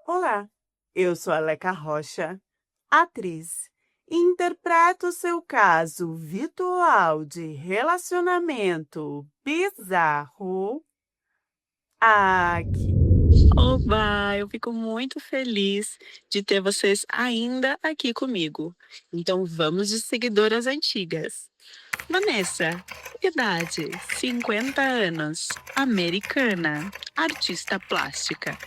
Olá, eu sou a Leca Rocha, atriz, e interpreto o seu caso virtual de relacionamento bizarro aqui. Oba, eu fico muito feliz de ter vocês ainda aqui comigo. Então vamos de seguidoras antigas. Vanessa, idade 50 anos, americana, artista plástica.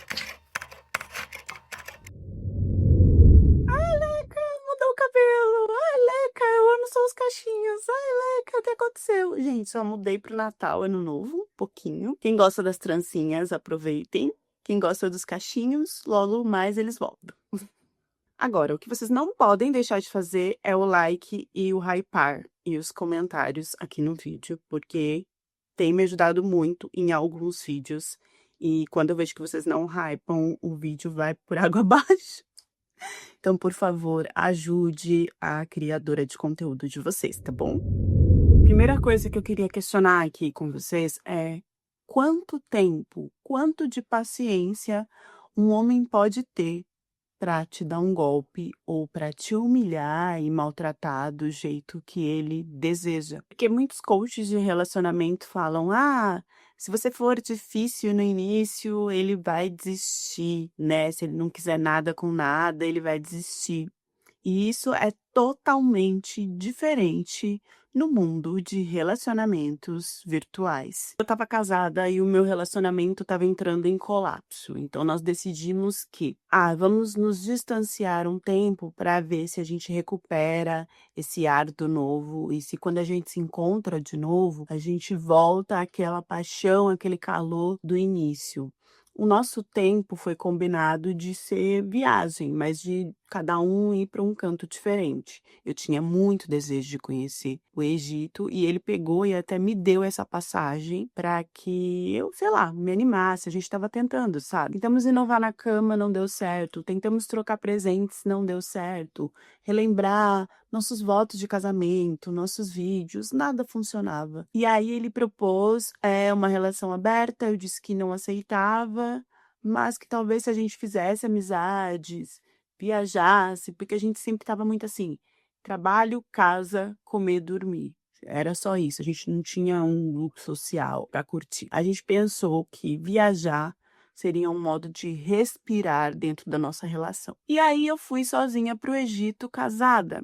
Ai, Leca, mudou o cabelo. Ai, Leca, eu amo só os cachinhos. Ai, Leca, o que aconteceu? Gente, só mudei pro Natal, Ano Novo, um pouquinho. Quem gosta das trancinhas, aproveitem. Quem gosta dos cachinhos, logo mais eles voltam. Agora, o que vocês não podem deixar de fazer é o like e o hypar e os comentários aqui no vídeo, porque tem me ajudado muito em alguns vídeos. E quando eu vejo que vocês não hypam, o vídeo vai por água abaixo. Então, por favor, ajude a criadora de conteúdo de vocês, tá bom? Primeira coisa que eu queria questionar aqui com vocês é quanto tempo, quanto de paciência um homem pode ter para te dar um golpe ou para te humilhar e maltratar do jeito que ele deseja. Porque muitos coaches de relacionamento falam: "Ah, se você for difícil no início, ele vai desistir, né? Se ele não quiser nada com nada, ele vai desistir". E isso é totalmente diferente no mundo de relacionamentos virtuais. Eu estava casada e o meu relacionamento estava entrando em colapso. Então nós decidimos que, vamos nos distanciar um tempo para ver se a gente recupera esse ar do novo e se quando a gente se encontra de novo, a gente volta àquela paixão, aquele calor do início. O nosso tempo foi combinado de ser viagem, mas de cada um ir para um canto diferente. Eu tinha muito desejo de conhecer o Egito e ele pegou e até me deu essa passagem para que eu, sei lá, me animasse. A gente estava tentando, sabe? Tentamos inovar na cama, não deu certo. Tentamos trocar presentes, não deu certo. Relembrar nossos votos de casamento, nossos vídeos, nada funcionava. E aí ele propôs uma relação aberta, eu disse que não aceitava, mas que talvez se a gente fizesse amizades, viajasse, porque a gente sempre estava muito assim, trabalho, casa, comer, dormir. Era só isso, a gente não tinha um grupo social para curtir. A gente pensou que viajar seria um modo de respirar dentro da nossa relação. E aí eu fui sozinha para o Egito casada.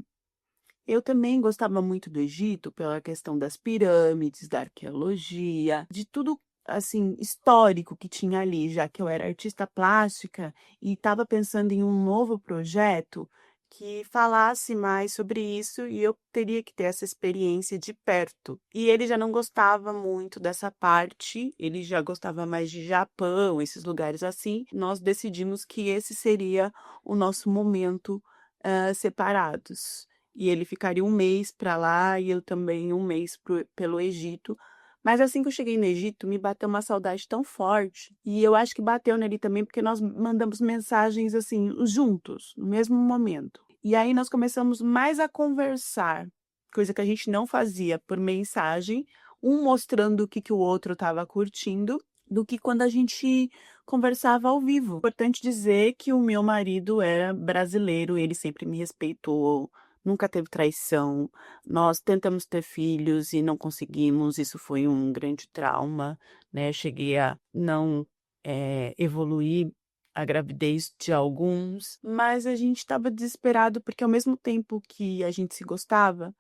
Eu também gostava muito do Egito pela questão das pirâmides, da arqueologia, de tudo assim histórico que tinha ali, já que eu era artista plástica e estava pensando em um novo projeto que falasse mais sobre isso e eu teria que ter essa experiência de perto. E ele já não gostava muito dessa parte, ele já gostava mais de Japão, esses lugares assim. Nós decidimos que esse seria o nosso momento separados. E ele ficaria um mês para lá e eu também um mês pelo Egito. Mas assim que eu cheguei no Egito, me bateu uma saudade tão forte. E eu acho que bateu nele também, porque nós mandamos mensagens assim, juntos, no mesmo momento. E aí nós começamos mais a conversar, coisa que a gente não fazia por mensagem, um mostrando o que, que o outro estava curtindo, do que quando a gente conversava ao vivo. Importante dizer que o meu marido era brasileiro, ele sempre me respeitou, nunca teve traição. Nós tentamos ter filhos e não conseguimos, isso foi um grande trauma, né? Cheguei a não evoluir a gravidez de alguns, mas a gente estava desesperado porque ao mesmo tempo que a gente se gostava,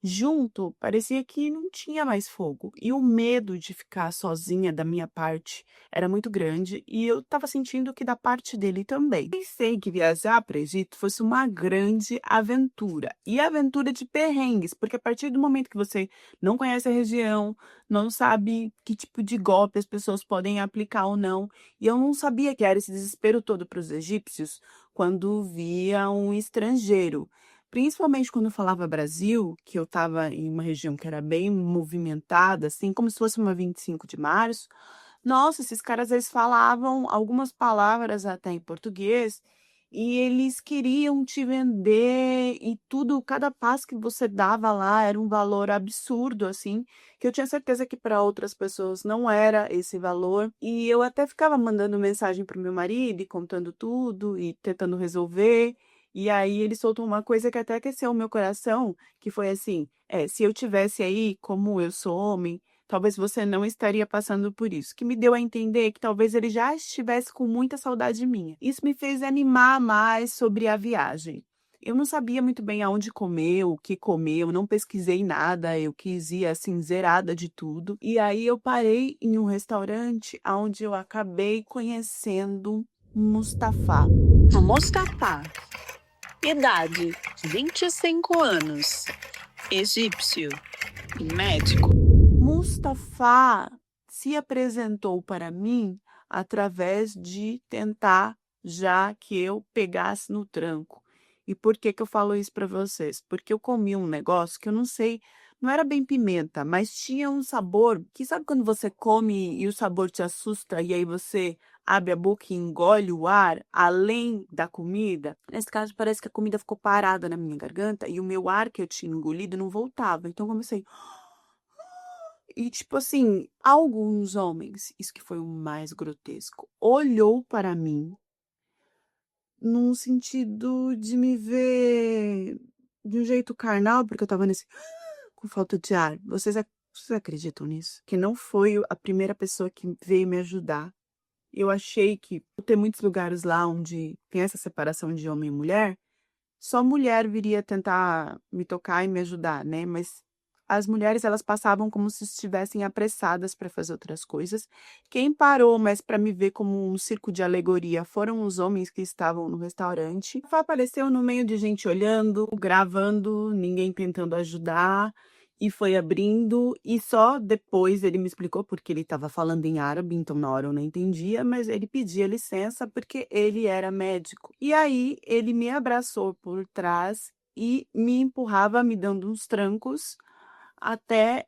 junto, parecia que não tinha mais fogo. E o medo de ficar sozinha da minha parte era muito grande e eu estava sentindo que da parte dele também. Pensei que viajar para o Egito fosse uma grande aventura. E aventura de perrengues, porque a partir do momento que você não conhece a região, não sabe que tipo de golpe as pessoas podem aplicar ou não. E eu não sabia que era esse desespero todo para os egípcios quando via um estrangeiro. Principalmente quando eu falava Brasil, que eu estava em uma região que era bem movimentada, assim, como se fosse uma 25 de março. Nossa, esses caras, eles falavam algumas palavras até em português, e eles queriam te vender e tudo, cada passo que você dava lá era um valor absurdo, assim, que eu tinha certeza que para outras pessoas não era esse valor. E eu até ficava mandando mensagem pro meu marido e contando tudo e tentando resolver. E aí ele soltou uma coisa que até aqueceu o meu coração, que foi assim: se eu tivesse aí, como eu sou homem, talvez você não estaria passando por isso. Que me deu a entender que talvez ele já estivesse com muita saudade minha. Isso me fez animar mais sobre a viagem. Eu não sabia muito bem aonde comer, o que comer, eu não pesquisei nada, eu quis ir assim, zerada de tudo. E aí eu parei em um restaurante onde eu acabei conhecendo Mustafa. Mustafa, idade 25 anos, egípcio, médico. Mustafa se apresentou para mim através de tentar já que eu pegasse no tranco. E por que que eu falo isso para vocês? Porque eu comi um negócio que eu não sei, não era bem pimenta, mas tinha um sabor que sabe quando você come e o sabor te assusta e aí você abre a boca e engole o ar além da comida? Nesse caso, parece que a comida ficou parada na minha garganta e o meu ar que eu tinha engolido não voltava. Então eu comecei e, tipo assim, alguns homens, isso que foi o mais grotesco, olhou para mim num sentido de me ver de um jeito carnal, porque eu estava nesse com falta de ar. Vocês acreditam nisso? Que não foi a primeira pessoa que veio me ajudar. Eu achei que, por ter muitos lugares lá onde tem essa separação de homem e mulher, só mulher viria tentar me tocar e me ajudar, né? Mas as mulheres, elas passavam como se estivessem apressadas para fazer outras coisas. Quem parou, mas para me ver como um circo de alegoria, foram os homens que estavam no restaurante. Só apareceu no meio de gente olhando, gravando, ninguém tentando ajudar. E foi abrindo, e só depois ele me explicou, porque ele estava falando em árabe, então na hora eu não entendia, mas ele pedia licença porque ele era médico. E aí ele me abraçou por trás e me empurrava, me dando uns trancos, até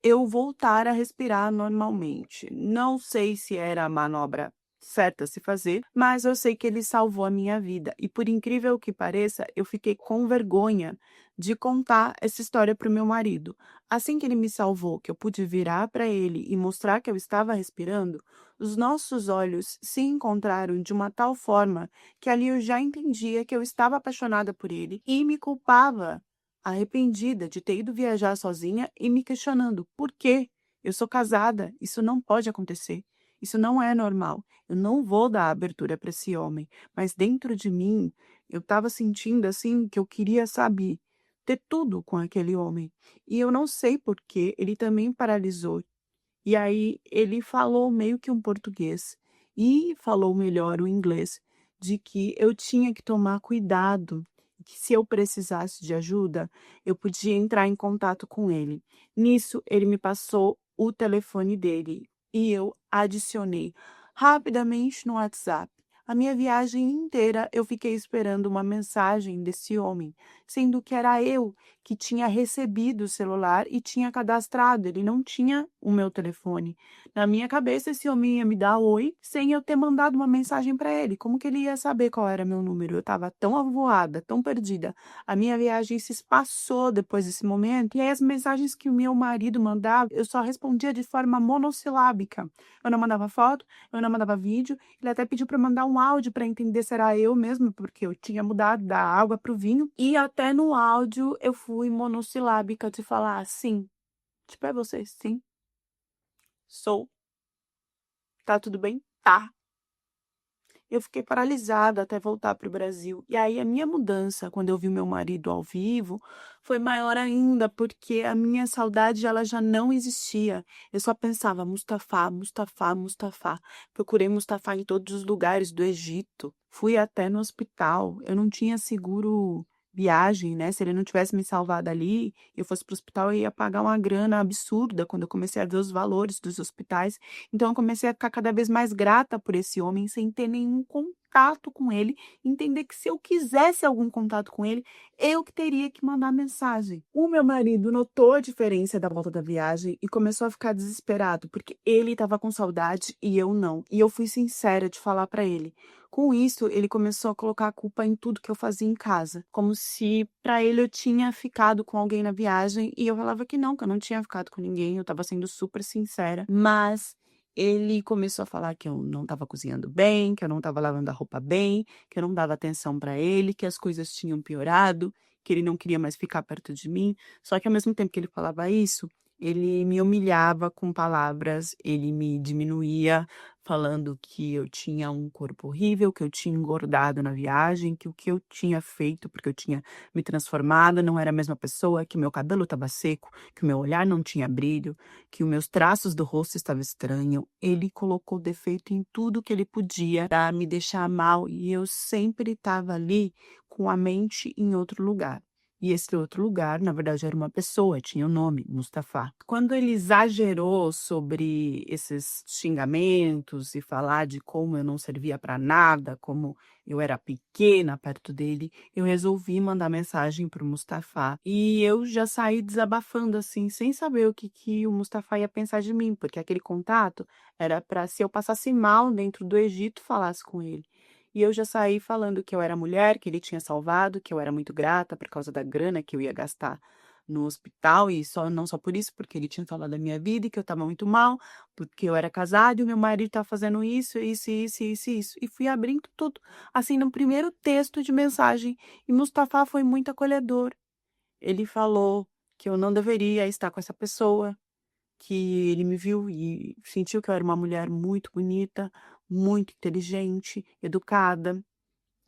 eu voltar a respirar normalmente. Não sei se era a manobra certa a se fazer, mas eu sei que ele salvou a minha vida. E por incrível que pareça, eu fiquei com vergonha de contar essa história para o meu marido. Assim que ele me salvou, que eu pude virar para ele e mostrar que eu estava respirando, os nossos olhos se encontraram de uma tal forma que ali eu já entendia que eu estava apaixonada por ele e me culpava, arrependida de ter ido viajar sozinha e me questionando por quê? Eu sou casada, isso não pode acontecer. Isso não é normal. Eu não vou dar abertura para esse homem. Mas dentro de mim, eu estava sentindo assim que eu queria, sabe, ter tudo com aquele homem. E eu não sei por que ele também paralisou. E aí ele falou meio que um português e falou melhor o inglês, de que eu tinha que tomar cuidado, que se eu precisasse de ajuda, eu podia entrar em contato com ele. Nisso, ele me passou o telefone dele e eu adicionei rapidamente no WhatsApp. A minha viagem inteira eu fiquei esperando uma mensagem desse homem, sendo que era eu que tinha recebido o celular e tinha cadastrado, ele não tinha o meu telefone. Na minha cabeça, esse homem ia me dar oi sem eu ter mandado uma mensagem para ele. Como que ele ia saber qual era meu número? Eu estava tão avoada, tão perdida. A minha viagem se espaçou depois desse momento. E aí as mensagens que o meu marido mandava, eu só respondia de forma monossilábica. Eu não mandava foto, eu não mandava vídeo. Ele até pediu para mandar um áudio para entender se era eu mesmo, porque eu tinha mudado da água para o vinho. E até no áudio eu fui monossilábica de falar sim. Tipo, é você? Sim. Sou. Tá tudo bem? Tá. Eu fiquei paralisada até voltar para o Brasil. E aí a minha mudança, quando eu vi meu marido ao vivo, foi maior ainda, porque a minha saudade ela já não existia. Eu só pensava Mustafa, Mustafa, Mustafa. Procurei Mustafa em todos os lugares do Egito. Fui até no hospital. Eu não tinha seguro viagem, né? Se ele não tivesse me salvado ali, eu fosse para o hospital, eu ia pagar uma grana absurda quando eu comecei a ver os valores dos hospitais. Então eu comecei a ficar cada vez mais grata por esse homem, sem ter nenhum contato com ele, entender que se eu quisesse algum contato com ele, eu que teria que mandar mensagem. O meu marido notou a diferença da volta da viagem e começou a ficar desesperado, porque ele estava com saudade e eu não. E eu fui sincera de falar para ele: Com isso, ele começou a colocar a culpa em tudo que eu fazia em casa, como se para ele eu tinha ficado com alguém na viagem e eu falava que eu não tinha ficado com ninguém, eu estava sendo super sincera, mas ele começou a falar que eu não estava cozinhando bem, que eu não estava lavando a roupa bem, que eu não dava atenção para ele, que as coisas tinham piorado, que ele não queria mais ficar perto de mim. Só que ao mesmo tempo que ele falava isso, ele me humilhava com palavras, ele me diminuía, falando que eu tinha um corpo horrível, que eu tinha engordado na viagem, que o que eu tinha feito, porque eu tinha me transformado, não era a mesma pessoa, que o meu cabelo estava seco, que o meu olhar não tinha brilho, que os meus traços do rosto estavam estranhos. Ele colocou defeito em tudo que ele podia para me deixar mal e eu sempre estava ali com a mente em outro lugar. E esse outro lugar, na verdade, era uma pessoa, tinha o nome, Mustafa. Quando ele exagerou sobre esses xingamentos e falar de como eu não servia para nada, como eu era pequena perto dele, eu resolvi mandar mensagem para o Mustafa. E eu já saí desabafando assim, sem saber o que o Mustafa ia pensar de mim, porque aquele contato era para se eu passasse mal dentro do Egito, falasse com ele. E eu já saí falando que eu era mulher, que ele tinha salvado, que eu era muito grata por causa da grana que eu ia gastar no hospital, e não só por isso, porque ele tinha salvado a minha vida e que eu estava muito mal, porque eu era casada e o meu marido estava fazendo isso, isso, isso, isso, isso. E fui abrindo tudo, assim, no primeiro texto de mensagem. E Mustafa foi muito acolhedor. Ele falou que eu não deveria estar com essa pessoa, que ele me viu e sentiu que eu era uma mulher muito bonita, muito inteligente, educada,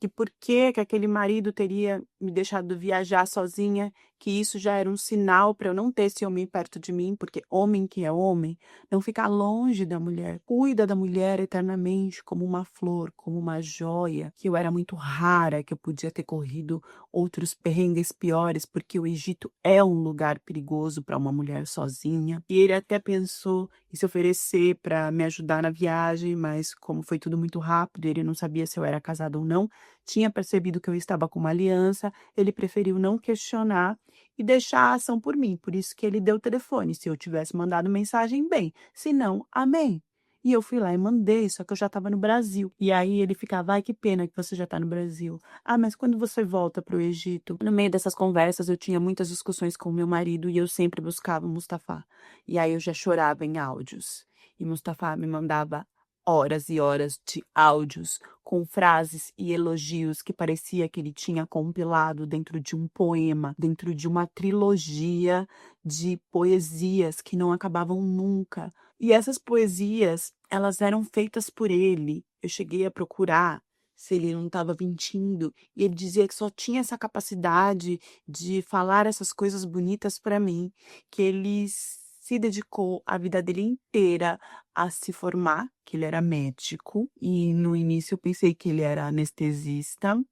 que por que aquele marido teria me deixado viajar sozinha, que isso já era um sinal para eu não ter esse homem perto de mim, porque homem que é homem não fica longe da mulher, cuida da mulher eternamente como uma flor, como uma joia, que eu era muito rara, que eu podia ter corrido outros perrengues piores, porque o Egito é um lugar perigoso para uma mulher sozinha. E ele até pensou em se oferecer para me ajudar na viagem, mas como foi tudo muito rápido, ele não sabia se eu era casada ou não, tinha percebido que eu estava com uma aliança, ele preferiu não questionar e deixar a ação por mim. Por isso que ele deu o telefone. Se eu tivesse mandado mensagem, bem. Se não, amém. E eu fui lá e mandei, só que eu já estava no Brasil. E aí ele ficava, ai, que pena que você já está no Brasil. Ah, mas quando você volta para o Egito? No meio dessas conversas, eu tinha muitas discussões com meu marido e eu sempre buscava o Mustafa. E aí eu já chorava em áudios. E Mustafa me mandava horas e horas de áudios com frases e elogios que parecia que ele tinha compilado dentro de um poema, dentro de uma trilogia de poesias que não acabavam nunca. E essas poesias, elas eram feitas por ele. Eu cheguei a procurar se ele não estava mentindo, e ele dizia que só tinha essa capacidade de falar essas coisas bonitas para mim, que ele se dedicou a vida dele inteira a se formar, que ele era médico, e no início eu pensei que ele era anestesista,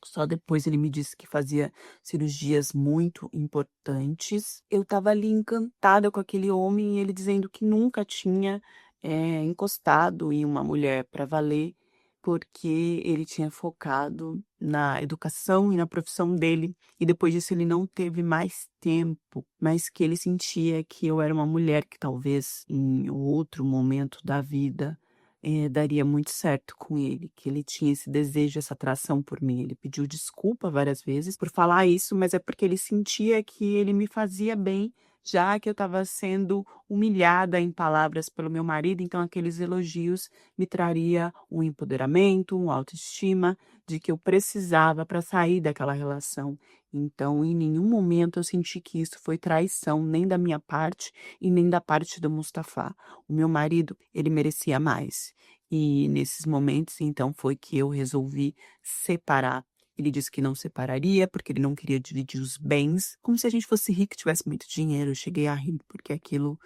só depois ele me disse que fazia cirurgias muito importantes. Eu estava ali encantada com aquele homem, e ele dizendo que nunca tinha encostado em uma mulher para valer, porque ele tinha focado na educação e na profissão dele, e depois disso ele não teve mais tempo, mas que ele sentia que eu era uma mulher que talvez em outro momento da vida daria muito certo com ele, que ele tinha esse desejo, essa atração por mim. Ele pediu desculpa várias vezes por falar isso, mas é porque ele sentia que ele me fazia bem, já que eu estava sendo humilhada em palavras pelo meu marido, então aqueles elogios me traria um empoderamento, uma autoestima de que eu precisava para sair daquela relação. Então, em nenhum momento eu senti que isso foi traição, nem da minha parte e nem da parte do Mustafa. O meu marido, ele merecia mais. E nesses momentos, então, foi que eu resolvi separar. Ele disse que não separaria porque ele não queria dividir os bens, como se a gente fosse rico e tivesse muito dinheiro. Eu cheguei a rir porque aquilo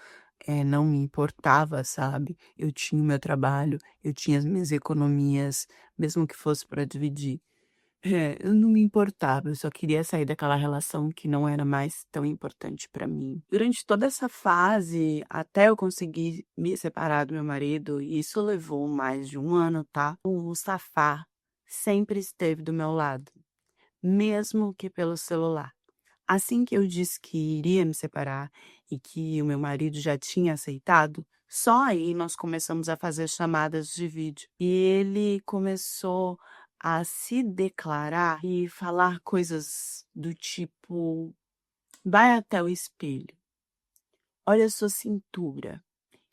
não me importava, sabe? Eu tinha o meu trabalho, eu tinha as minhas economias, mesmo que fosse para dividir. Eu não me importava, eu só queria sair daquela relação que não era mais tão importante para mim. Durante toda essa fase, até eu conseguir me separar do meu marido, e isso levou mais de um ano, tá? O Mustafa sempre esteve do meu lado, mesmo que pelo celular. Assim que eu disse que iria me separar e que o meu marido já tinha aceitado, Só aí nós começamos a fazer chamadas de vídeo. E ele começou a se declarar e falar coisas do tipo: vai até o espelho, olha a sua cintura.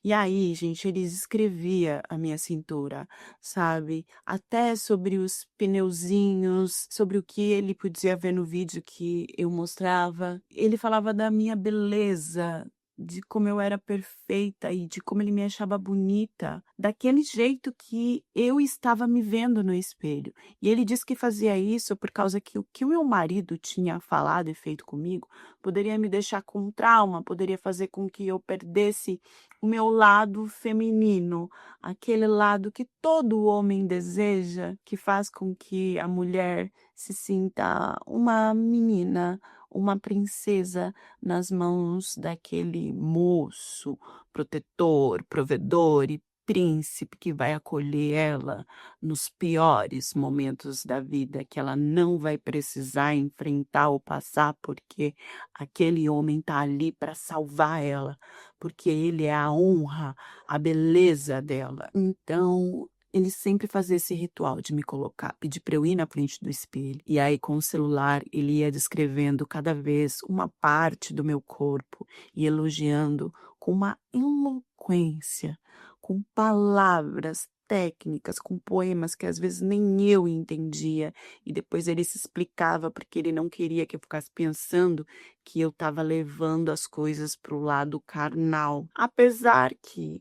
E aí, gente, ele descrevia a minha cintura, sabe? Até sobre os pneuzinhos, sobre o que ele podia ver no vídeo que eu mostrava. Ele falava da minha beleza, de como eu era perfeita e de como ele me achava bonita, daquele jeito que eu estava me vendo no espelho. E ele disse que fazia isso por causa que o que o meu marido tinha falado e feito comigo poderia me deixar com trauma, poderia fazer com que eu perdesse o meu lado feminino, aquele lado que todo homem deseja, que faz com que a mulher se sinta uma menina, uma princesa nas mãos daquele moço protetor, provedor e príncipe que vai acolher ela nos piores momentos da vida, que ela não vai precisar enfrentar ou passar, porque aquele homem está ali para salvar ela, porque ele é a honra, a beleza dela. Então, ele sempre fazia esse ritual de me colocar, pedir para eu ir na frente do espelho. E aí, com o celular, ele ia descrevendo cada vez uma parte do meu corpo e elogiando com uma eloquência, com palavras técnicas, com poemas que às vezes nem eu entendia. E depois ele se explicava porque ele não queria que eu ficasse pensando que eu estava levando as coisas para o lado carnal. Apesar que,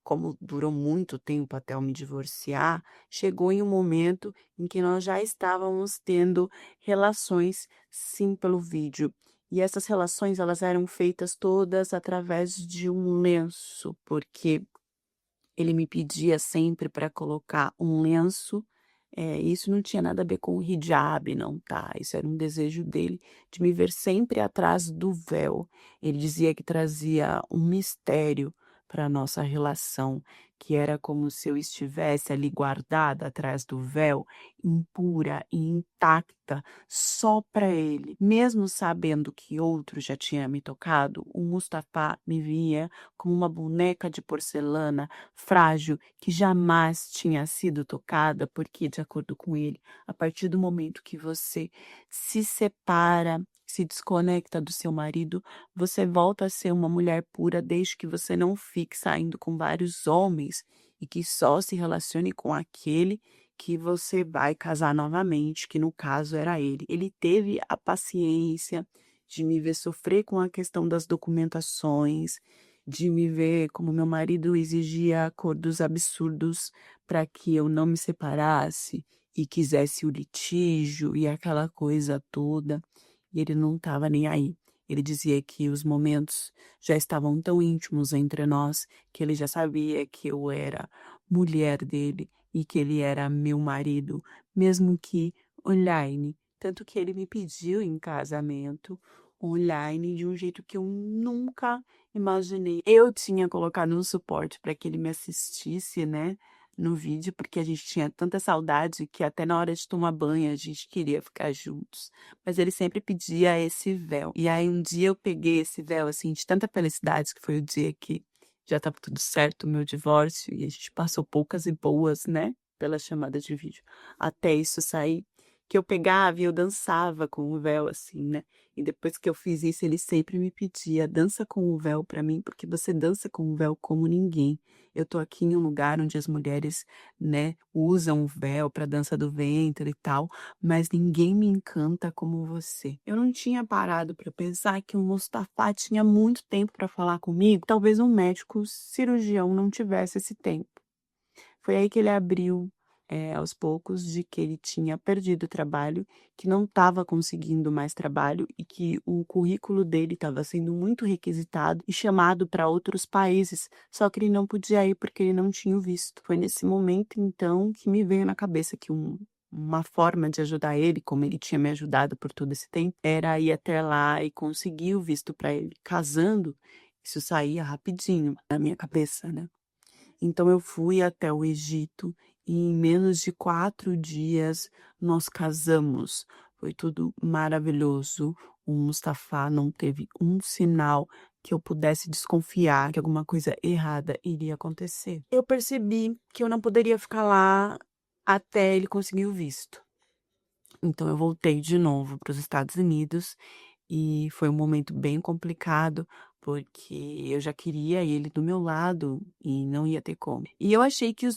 como durou muito tempo até eu me divorciar, chegou em um momento em que nós já estávamos tendo relações, sim, pelo vídeo. E essas relações, elas eram feitas todas através de um lenço, porque ele me pedia sempre para colocar um lenço. Isso não tinha nada a ver com o hijab, não, tá? Isso era um desejo dele de me ver sempre atrás do véu. Ele dizia que trazia um mistério para a nossa relação, que era como se eu estivesse ali guardada atrás do véu, impura e intacta, só para ele. Mesmo sabendo que outro já tinha me tocado, o Mustafa me via como uma boneca de porcelana frágil que jamais tinha sido tocada, porque, de acordo com ele, a partir do momento que você se separa, se desconecta do seu marido, você volta a ser uma mulher pura desde que você não fique saindo com vários homens e que só se relacione com aquele que você vai casar novamente, que no caso era ele. Ele teve a paciência de me ver sofrer com a questão das documentações, de me ver como meu marido exigia acordos absurdos para que eu não me separasse e quisesse o litígio e aquela coisa toda. E ele não estava nem aí. Ele dizia que os momentos já estavam tão íntimos entre nós que ele já sabia que eu era mulher dele e que ele era meu marido, mesmo que online. Tanto que ele me pediu em casamento online de um jeito que eu nunca imaginei. Eu tinha colocado um suporte para que ele me assistisse, né, no vídeo, porque a gente tinha tanta saudade que até na hora de tomar banho a gente queria ficar juntos. Mas ele sempre pedia esse véu. E aí um dia eu peguei esse véu, assim, de tanta felicidade, que foi o dia que já estava tudo certo, o meu divórcio, e a gente passou poucas e boas, né, pela chamada de vídeo, até isso sair, que eu pegava e eu dançava com o véu, assim, né. E depois que eu fiz isso, ele sempre me pedia: "Dança com o véu pra mim, porque você dança com o véu como ninguém. Eu tô aqui em um lugar onde as mulheres, né, usam o véu pra dança do ventre e tal, mas ninguém me encanta como você". Eu não tinha parado pra pensar que o Mustafa tinha muito tempo pra falar comigo, talvez um médico cirurgião não tivesse esse tempo. Foi aí que ele abriu, aos poucos, de que ele tinha perdido o trabalho, que não estava conseguindo mais trabalho e que o currículo dele estava sendo muito requisitado e chamado para outros países, só que ele não podia ir porque ele não tinha o visto. Foi nesse momento, então, que me veio na cabeça que uma forma de ajudar ele, como ele tinha me ajudado por todo esse tempo, era ir até lá e conseguir o visto para ele. Casando, isso saía rapidinho na minha cabeça, né. Então eu fui até o Egito e em menos de 4 dias nós casamos. Foi tudo maravilhoso. O Mustafa não teve um sinal que eu pudesse desconfiar que alguma coisa errada iria acontecer. Eu percebi que eu não poderia ficar lá até ele conseguir o visto. Então eu voltei de novo para os Estados Unidos e foi um momento bem complicado, porque eu já queria ele do meu lado e não ia ter como. E eu achei que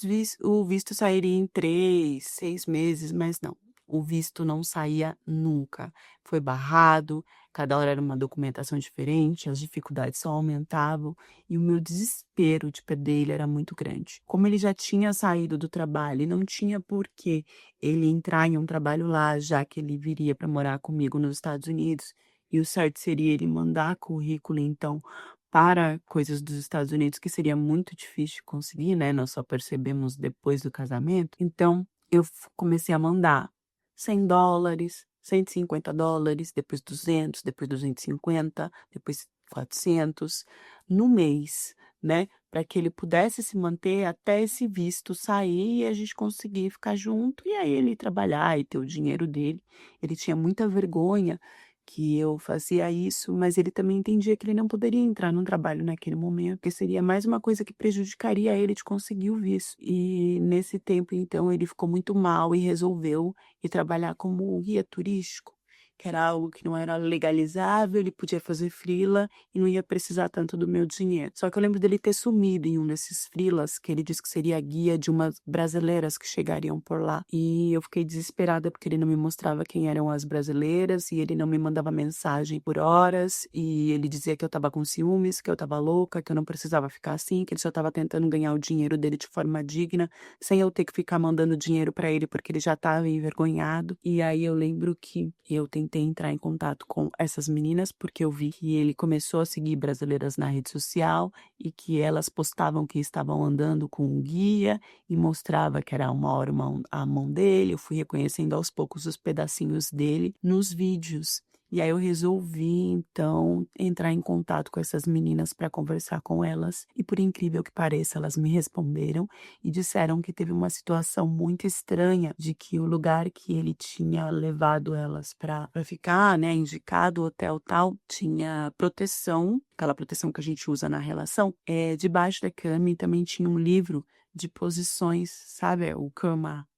o visto sairia em 3, 6 meses, mas não. O visto não saía nunca. Foi barrado, cada hora era uma documentação diferente, as dificuldades só aumentavam e o meu desespero de perder ele era muito grande. Como ele já tinha saído do trabalho e não tinha por que ele entrar em um trabalho lá, já que ele viria para morar comigo nos Estados Unidos, e o certo seria ele mandar currículo, então, para coisas dos Estados Unidos, que seria muito difícil de conseguir, né? Nós só percebemos depois do casamento. Então, eu comecei a mandar $100, $150, depois 200, depois 250, depois 400 no mês, né? Para que ele pudesse se manter até esse visto sair e a gente conseguir ficar junto e aí ele trabalhar e ter o dinheiro dele. Ele tinha muita vergonha que eu fazia isso, mas ele também entendia que ele não poderia entrar num trabalho naquele momento, porque seria mais uma coisa que prejudicaria ele de conseguir o visto. E nesse tempo, então, ele ficou muito mal e resolveu ir trabalhar como guia turístico, que era algo que não era legalizável, ele podia fazer freela e não ia precisar tanto do meu dinheiro. Só que eu lembro dele ter sumido em um desses freelas, que ele disse que seria guia de umas brasileiras que chegariam por lá. E eu fiquei desesperada porque ele não me mostrava quem eram as brasileiras e ele não me mandava mensagem por horas e ele dizia que eu tava com ciúmes, que eu tava louca, que eu não precisava ficar assim, que ele só tava tentando ganhar o dinheiro dele de forma digna, sem eu ter que ficar mandando dinheiro para ele porque ele já tava envergonhado. E aí eu lembro que eu tentei entrar em contato com essas meninas porque eu vi que ele começou a seguir brasileiras na rede social e que elas postavam que estavam andando com um guia e mostrava que era uma hora a mão dele. Eu fui reconhecendo aos poucos os pedacinhos dele nos vídeos. E aí eu resolvi, então, entrar em contato com essas meninas para conversar com elas. E por incrível que pareça, elas me responderam e disseram que teve uma situação muito estranha de que o lugar que ele tinha levado elas para ficar, né, indicado o hotel tal, tinha proteção, aquela proteção que a gente usa na relação, debaixo da cama e também tinha um livro de posições, sabe, o cama.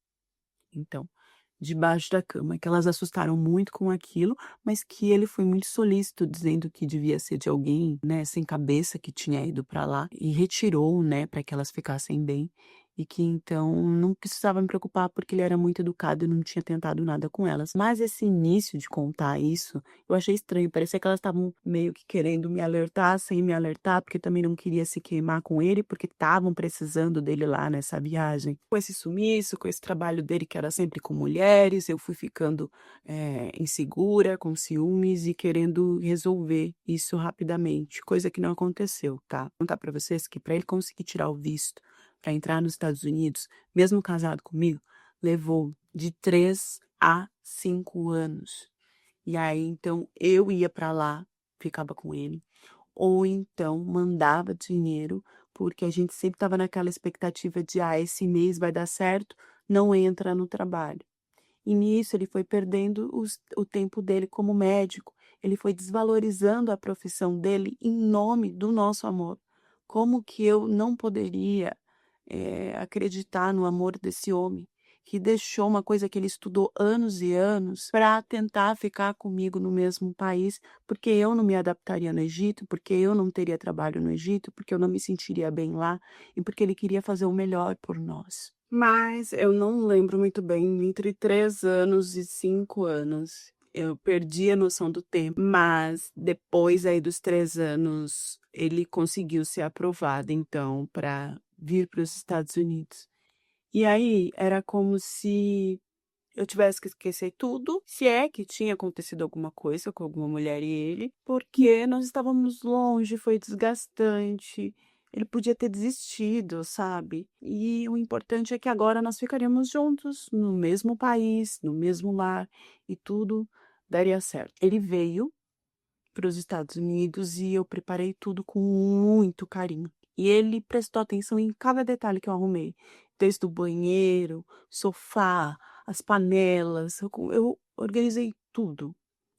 Então, debaixo da cama, que elas assustaram muito com aquilo, mas que ele foi muito solícito, dizendo que devia ser de alguém, né, sem cabeça que tinha ido para lá e retirou, né, para que elas ficassem bem. E que então não precisava me preocupar porque ele era muito educado e não tinha tentado nada com elas. Mas esse início de contar isso, eu achei estranho. Parecia que elas estavam meio que querendo me alertar sem me alertar, porque também não queria se queimar com ele, porque estavam precisando dele lá nessa viagem. Com esse sumiço, com esse trabalho dele que era sempre com mulheres, eu fui ficando insegura, com ciúmes e querendo resolver isso rapidamente, coisa que não aconteceu, tá? Vou contar para vocês que para ele conseguir tirar o visto para entrar nos Estados Unidos, mesmo casado comigo, levou de 3 a 5 anos. E aí, então, eu ia para lá, ficava com ele, ou então mandava dinheiro, porque a gente sempre estava naquela expectativa de, esse mês vai dar certo, não entra no trabalho. E nisso ele foi perdendo o tempo dele como médico, ele foi desvalorizando a profissão dele em nome do nosso amor. Como que eu não poderia acreditar no amor desse homem, que deixou uma coisa que ele estudou anos e anos para tentar ficar comigo no mesmo país, porque eu não me adaptaria no Egito, porque eu não teria trabalho no Egito, porque eu não me sentiria bem lá e porque ele queria fazer o melhor por nós. Mas eu não lembro muito bem, entre 3 anos e 5 anos. Eu perdi a noção do tempo, mas depois aí dos 3 anos, ele conseguiu ser aprovado, então, para vir para os Estados Unidos. E aí era como se eu tivesse que esquecer tudo, se é que tinha acontecido alguma coisa com alguma mulher e ele, porque nós estávamos longe, foi desgastante. Ele podia ter desistido, sabe? E o importante é que agora nós ficaríamos juntos, no mesmo país, no mesmo lar, e tudo daria certo. Ele veio para os Estados Unidos e eu preparei tudo com muito carinho. E ele prestou atenção em cada detalhe que eu arrumei, desde o banheiro, sofá, as panelas, eu organizei tudo.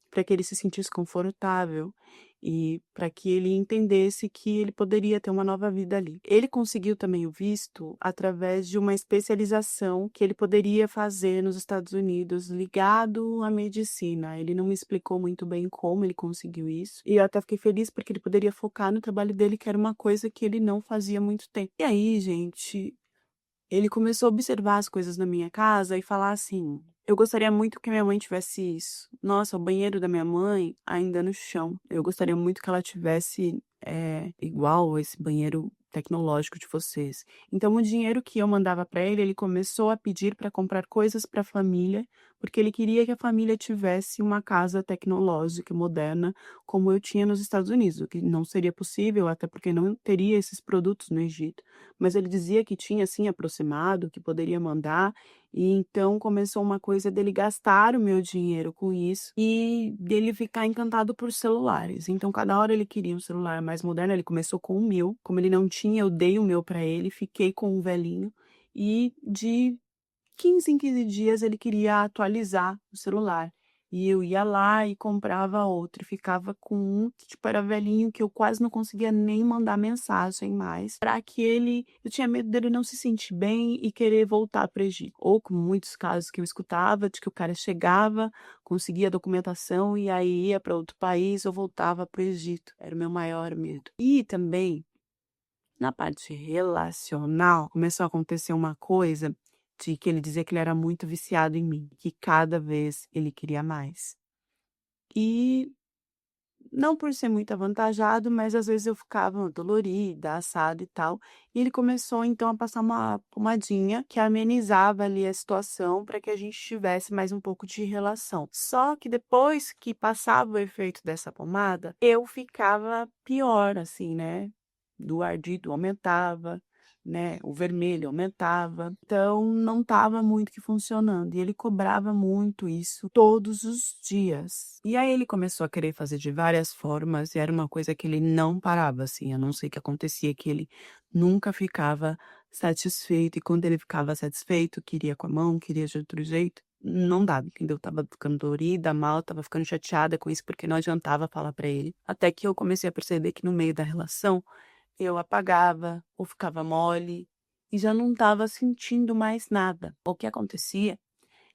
para que ele se sentisse confortável e para que ele entendesse que ele poderia ter uma nova vida ali. Ele conseguiu também o visto através de uma especialização que ele poderia fazer nos Estados Unidos ligado à medicina. Ele não me explicou muito bem como ele conseguiu isso, e eu até fiquei feliz porque ele poderia focar no trabalho dele, que era uma coisa que ele não fazia há muito tempo. E aí, gente, ele começou a observar as coisas na minha casa e falar assim: eu gostaria muito que minha mãe tivesse isso. Nossa, o banheiro da minha mãe ainda é no chão. Eu gostaria muito que ela tivesse igual esse banheiro tecnológico de vocês. Então, o dinheiro que eu mandava para ele, ele começou a pedir para comprar coisas para a família, porque ele queria que a família tivesse uma casa tecnológica moderna, como eu tinha nos Estados Unidos, o que não seria possível, até porque não teria esses produtos no Egito. Mas ele dizia que tinha, assim, aproximado, que poderia mandar, e então começou uma coisa dele gastar o meu dinheiro com isso e dele ficar encantado por celulares. Então, cada hora ele queria um celular mais moderno, ele começou com o meu. Como ele não tinha, eu dei o meu para ele, fiquei com o velhinho, e de 15 em 15 dias ele queria atualizar o celular. E eu ia lá e comprava outro, e ficava com um que, tipo, era velhinho, que eu quase não conseguia nem mandar mensagem mais, para que eu tinha medo dele não se sentir bem e querer voltar para o Egito. Ou como muitos casos que eu escutava, de que o cara chegava, conseguia a documentação e aí ia para outro país ou voltava para o Egito. Era o meu maior medo. E também, na parte relacional, começou a acontecer uma coisa de que ele dizia que ele era muito viciado em mim, que cada vez ele queria mais. E não por ser muito avantajado, mas às vezes eu ficava dolorida, assada e tal. E ele começou então a passar uma pomadinha que amenizava ali a situação para que a gente tivesse mais um pouco de relação. Só que depois que passava o efeito dessa pomada, eu ficava pior, assim, né? Do ardido aumentava, né? O vermelho aumentava. Então não estava muito que funcionando. E ele cobrava muito isso todos os dias. E aí ele começou a querer fazer de várias formas, e era uma coisa que ele não parava, assim. Eu não sei o que acontecia, que ele nunca ficava satisfeito. E quando ele ficava satisfeito, queria com a mão, queria de outro jeito. Não dava, entendeu? Eu tava ficando dolorida, mal, tava ficando chateada com isso, porque não adiantava falar pra ele. Até que eu comecei a perceber que no meio da relação, eu apagava ou ficava mole e já não estava sentindo mais nada. O que acontecia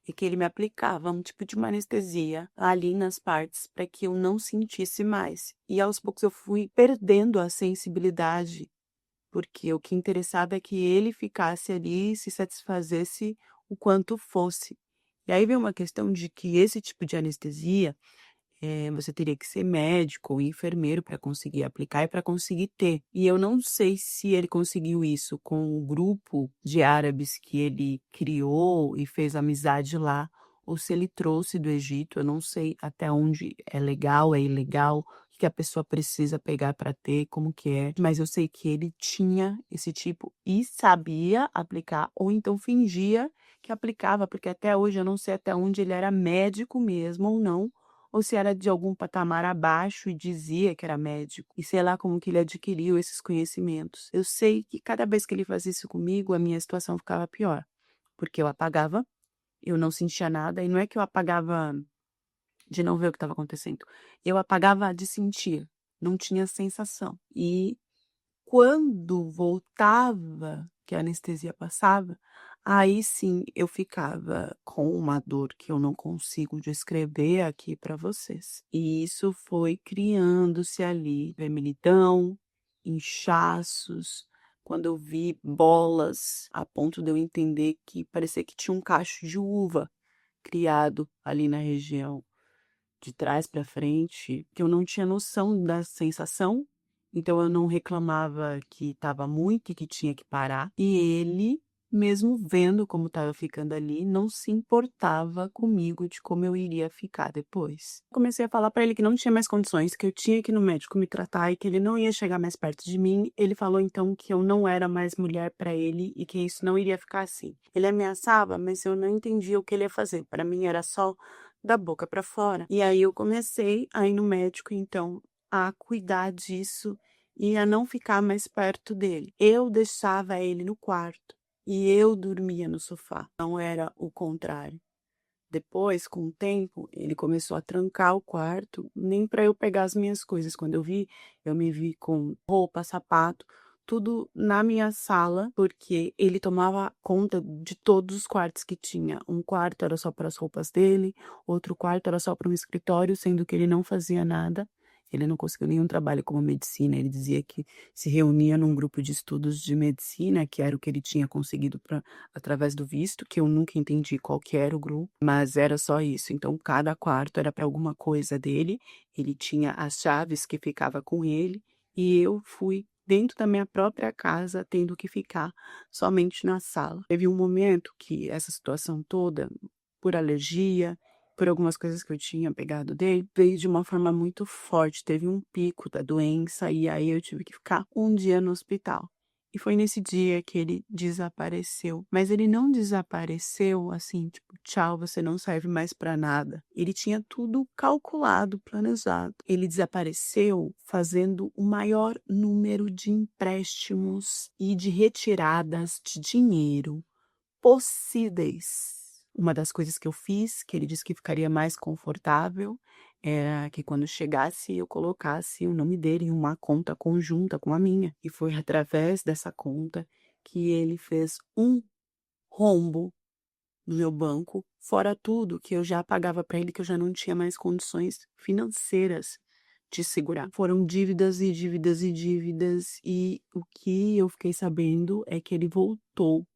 é que ele me aplicava um tipo de uma anestesia ali nas partes para que eu não sentisse mais. E aos poucos eu fui perdendo a sensibilidade, porque o que interessava é que ele ficasse ali e se satisfazesse o quanto fosse. E aí vem uma questão de que esse tipo de anestesia você teria que ser médico ou enfermeiro para conseguir aplicar e para conseguir ter. E eu não sei se ele conseguiu isso com o grupo de árabes que ele criou e fez amizade lá, ou se ele trouxe do Egito. Eu não sei até onde é legal, é ilegal, o que a pessoa precisa pegar para ter, como que é. Mas eu sei que ele tinha esse tipo e sabia aplicar, ou então fingia que aplicava, porque até hoje eu não sei até onde ele era médico mesmo ou não, ou se era de algum patamar abaixo e dizia que era médico, e sei lá como que ele adquiriu esses conhecimentos. Eu sei que cada vez que ele fazia isso comigo, a minha situação ficava pior, porque eu apagava, eu não sentia nada, e não é que eu apagava de não ver o que estava acontecendo, eu apagava de sentir, não tinha sensação. E quando voltava, que a anestesia passava, aí sim eu ficava com uma dor que eu não consigo descrever aqui para vocês. E isso foi criando-se ali vermelhidão, inchaços, quando eu vi bolas, a ponto de eu entender que parecia que tinha um cacho de uva criado ali na região de trás para frente, que eu não tinha noção da sensação, então eu não reclamava que estava muito e que tinha que parar. E ele, mesmo vendo como estava ficando ali, não se importava comigo de como eu iria ficar depois. Comecei a falar para ele que não tinha mais condições, que eu tinha que ir no médico me tratar e que ele não ia chegar mais perto de mim. Ele falou então que eu não era mais mulher para ele e que isso não iria ficar assim. Ele ameaçava, mas eu não entendia o que ele ia fazer. Para mim era só da boca para fora. E aí eu comecei a ir no médico, então, a cuidar disso e a não ficar mais perto dele. Eu deixava ele no quarto e eu dormia no sofá. Não era o contrário. Depois, com o tempo, ele começou a trancar o quarto, nem para eu pegar as minhas coisas. Quando eu me vi com roupa, sapato, tudo na minha sala, porque ele tomava conta de todos os quartos que tinha. Um quarto era só para as roupas dele, outro quarto era só para um escritório, sendo que ele não fazia nada. Ele não conseguiu nenhum trabalho como medicina. Ele dizia que se reunia num grupo de estudos de medicina, que era o que ele tinha conseguido através do visto, que eu nunca entendi qual que era o grupo, mas era só isso. Então, cada quarto era para alguma coisa dele. Ele tinha as chaves que ficava com ele e eu fui dentro da minha própria casa, tendo que ficar somente na sala. Teve um momento que essa situação toda, por alergia, por algumas coisas que eu tinha pegado dele, veio de uma forma muito forte. Teve um pico da doença e aí eu tive que ficar um dia no hospital. E foi nesse dia que ele desapareceu. Mas ele não desapareceu assim, tipo, tchau, você não serve mais para nada. Ele tinha tudo calculado, planejado. Ele desapareceu fazendo o maior número de empréstimos e de retiradas de dinheiro possíveis. Uma das coisas que eu fiz, que ele disse que ficaria mais confortável, era que quando chegasse eu colocasse o nome dele em uma conta conjunta com a minha. E foi através dessa conta que ele fez um rombo no meu banco, fora tudo que eu já pagava para ele, que eu já não tinha mais condições financeiras de segurar. Foram dívidas e dívidas e dívidas, e o que eu fiquei sabendo é que ele voltou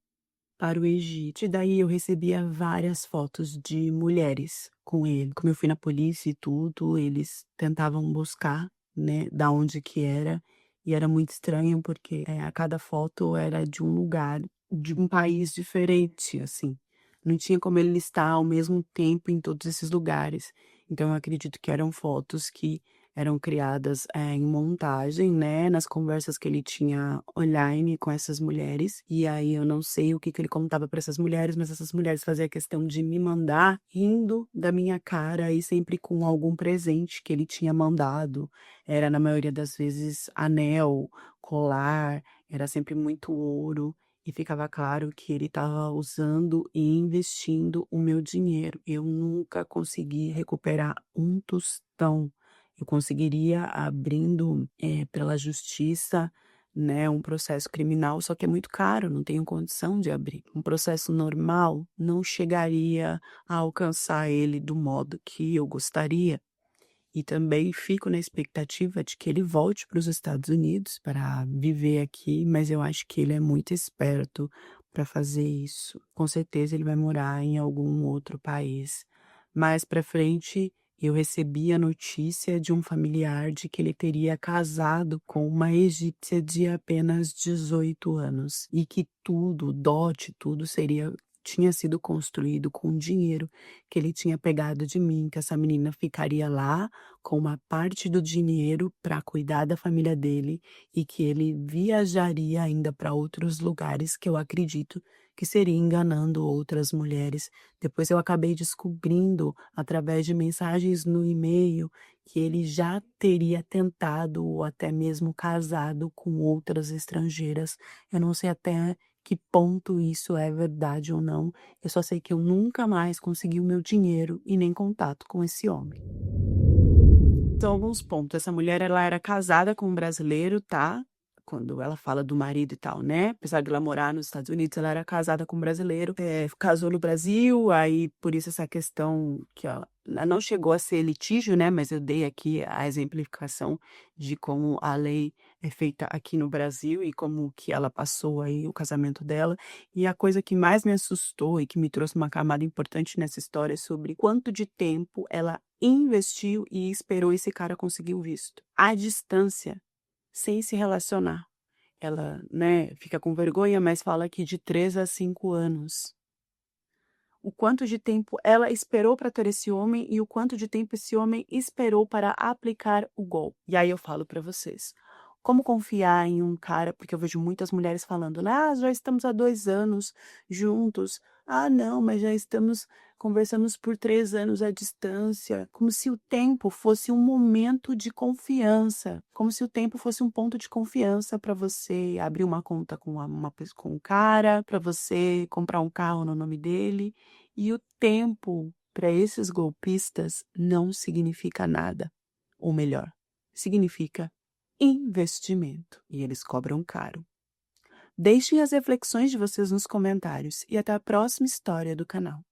para o Egito. E daí eu recebia várias fotos de mulheres com ele. Como eu fui na polícia e tudo, eles tentavam buscar, né, da onde que era. E era muito estranho porque a cada foto era de um lugar, de um país diferente, assim. Não tinha como ele listar ao mesmo tempo em todos esses lugares. Então eu acredito que eram fotos que eram criadas em montagem, né, nas conversas que ele tinha online com essas mulheres. E aí eu não sei o que que ele contava para essas mulheres, mas essas mulheres faziam questão de me mandar rindo da minha cara e sempre com algum presente que ele tinha mandado. Era na maioria das vezes anel, colar, era sempre muito ouro. E ficava claro que ele estava usando e investindo o meu dinheiro. Eu nunca consegui recuperar um tostão. Eu conseguiria abrindo, pela justiça, né, um processo criminal, só que é muito caro, não tenho condição de abrir. Um processo normal não chegaria a alcançar ele do modo que eu gostaria. E também fico na expectativa de que ele volte para os Estados Unidos para viver aqui, mas eu acho que ele é muito esperto para fazer isso. Com certeza ele vai morar em algum outro país. Mais para frente, eu recebi a notícia de um familiar de que ele teria casado com uma egípcia de apenas 18 anos e que tudo, o dote, tudo tinha sido construído com dinheiro que ele tinha pegado de mim, que essa menina ficaria lá com uma parte do dinheiro para cuidar da família dele e que ele viajaria ainda para outros lugares que eu acredito que seria enganando outras mulheres. Depois eu acabei descobrindo, através de mensagens no e-mail, que ele já teria tentado ou até mesmo casado com outras estrangeiras. Eu não sei até que ponto isso é verdade ou não. Eu só sei que eu nunca mais consegui o meu dinheiro e nem contato com esse homem. Então, alguns pontos. Essa mulher, ela era casada com um brasileiro, tá? Quando ela fala do marido e tal, né? Apesar de ela morar nos Estados Unidos, ela era casada com um brasileiro. Casou no Brasil, aí por isso essa questão que ela não chegou a ser litígio, né? Mas eu dei aqui a exemplificação de como a lei é feita aqui no Brasil e como que ela passou aí o casamento dela. E a coisa que mais me assustou e que me trouxe uma camada importante nessa história é sobre quanto de tempo ela investiu e esperou esse cara conseguir o visto. À distância, sem se relacionar. Ela, né, fica com vergonha, mas fala que de 3 a 5 anos. O quanto de tempo ela esperou para ter esse homem e o quanto de tempo esse homem esperou para aplicar o golpe. E aí eu falo para vocês, como confiar em um cara, porque eu vejo muitas mulheres falando, ah, já estamos há 2 anos juntos. Ah, não, mas já conversamos por 3 anos à distância. Como se o tempo fosse um momento de confiança. Como se o tempo fosse um ponto de confiança para você abrir uma conta com um cara, para você comprar um carro no nome dele. E o tempo para esses golpistas, não significa nada. Ou melhor, significa investimento. E eles cobram caro. Deixem as reflexões de vocês nos comentários e até a próxima história do canal.